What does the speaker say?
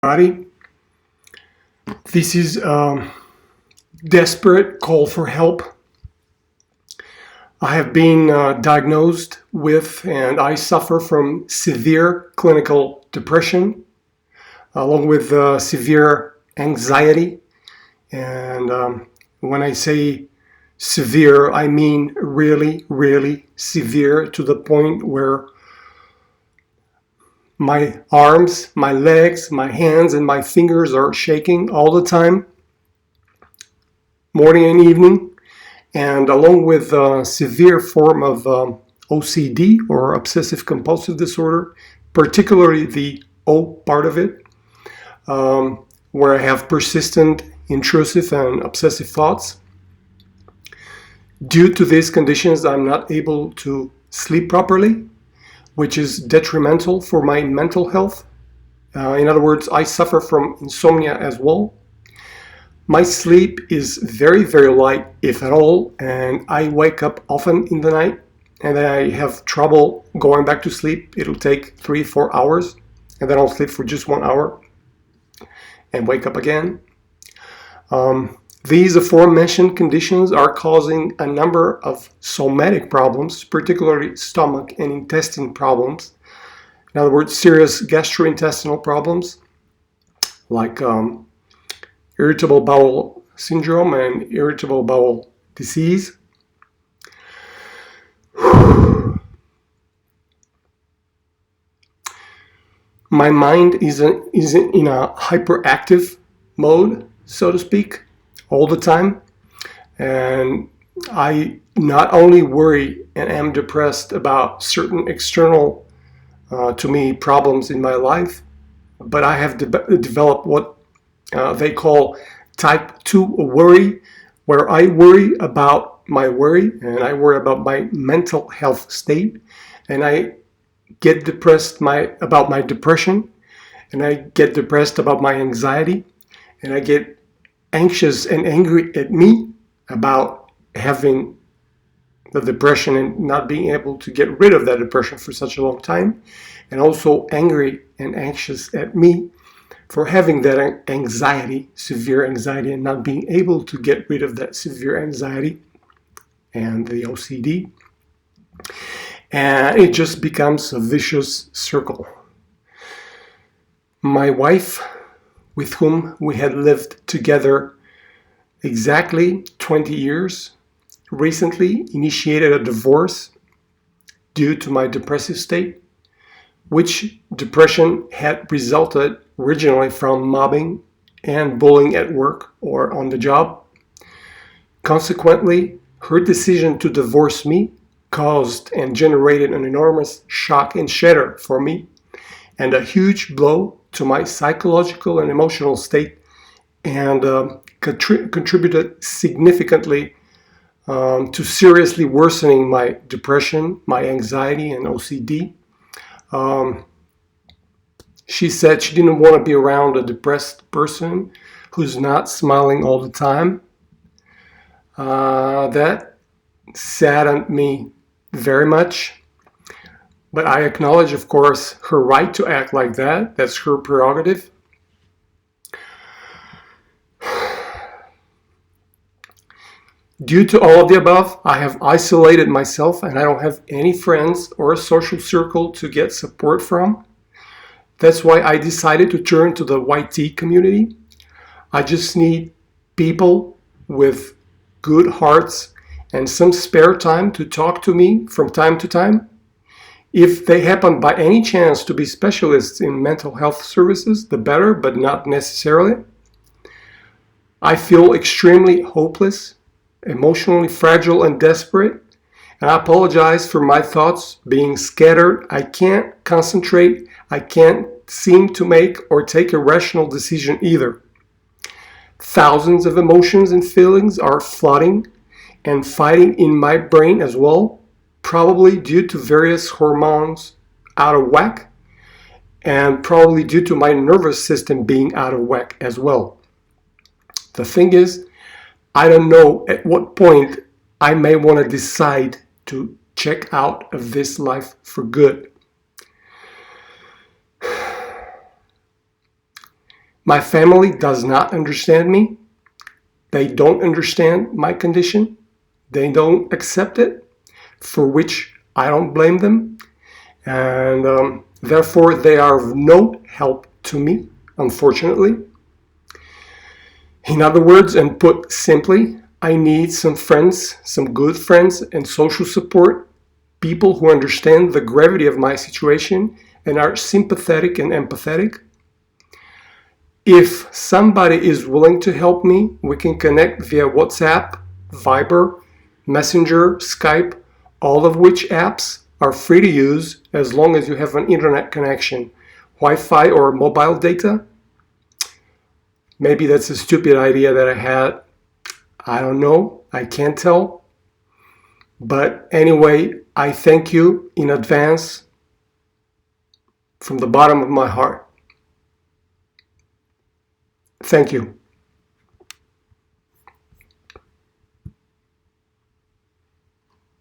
Buddy, this is a desperate call for help. I have been diagnosed with and I suffer from severe clinical depression along with severe anxiety. And when I say severe, I mean really, really severe, to the point where my arms, my legs, my hands, and my fingers are shaking all the time, morning and evening, and along with a severe form of OCD, or obsessive-compulsive disorder, particularly the O part of it, where I have persistent, intrusive, and obsessive thoughts. Due to these conditions, I'm not able to sleep properly, which is detrimental for my mental health. In other words, I suffer from insomnia as well. My sleep is very, very light, if at all, and I wake up often in the night, and then I have trouble going back to sleep. It'll take 3-4 hours, and then I'll sleep for just 1 hour and wake up again. These aforementioned conditions are causing a number of somatic problems, particularly stomach and intestine problems. In other words, serious gastro-intestinal problems like irritable bowel syndrome and irritable bowel disease. My mind is in a hyperactive mode, so to speak, all the time, and I not only worry and am depressed about certain external to me problems in my life, but I have developed what they call type 2 worry, where I worry about my worry and I worry about my mental health state, and I get depressed about my depression, and I get depressed about my anxiety, and I get anxious and angry at me about having the depression and not being able to get rid of that depression for such a long time, and also angry and anxious at me for having that anxiety, severe anxiety, and not being able to get rid of that severe anxiety and the OCD. And it just becomes a vicious circle. My wife, with whom we had lived together exactly 20 years, recently initiated a divorce due to my depressive state, which depression had resulted originally from mobbing and bullying at work or on the job. Consequently, her decision to divorce me caused and generated an enormous shock and shatter for me, and a huge blow to my psychological and emotional state, and contributed significantly to seriously worsening my depression, my anxiety, and OCD. She said she didn't want to be around a depressed person who's not smiling all the time. That saddened me very much. But I acknowledge, of course, her right to act like that. That's her prerogative. Due to all of the above, I have isolated myself, and I don't have any friends or a social circle to get support from. That's why I decided to turn to the YT community. I just need people with good hearts and some spare time to talk to me from time to time. If they happen by any chance to be specialists in mental health services, the better, but not necessarily. I feel extremely hopeless, emotionally fragile, and desperate, and I apologize for my thoughts being scattered. I can't concentrate. I can't seem to make or take a rational decision either. Thousands of emotions and feelings are flooding and fighting in my brain as well, probably due to various hormones out of whack, and probably due to my nervous system being out of whack as well. The thing is, I don't know at what point I may want to decide to check out of this life for good. My family does not understand me. They don't understand my condition. They don't accept it, for which I don't blame them. And therefore, they are of no help to me, unfortunately. In other words, and put simply, I need some friends, some good friends and social support, people who understand the gravity of my situation and are sympathetic and empathetic. If somebody is willing to help me, we can connect via WhatsApp, Viber, Messenger, Skype, all of which apps are free to use as long as you have an internet connection, Wi-Fi or mobile data. Maybe that's a stupid idea that I had. I don't know. I can't tell. But anyway, I thank you in advance from the bottom of my heart. Thank you.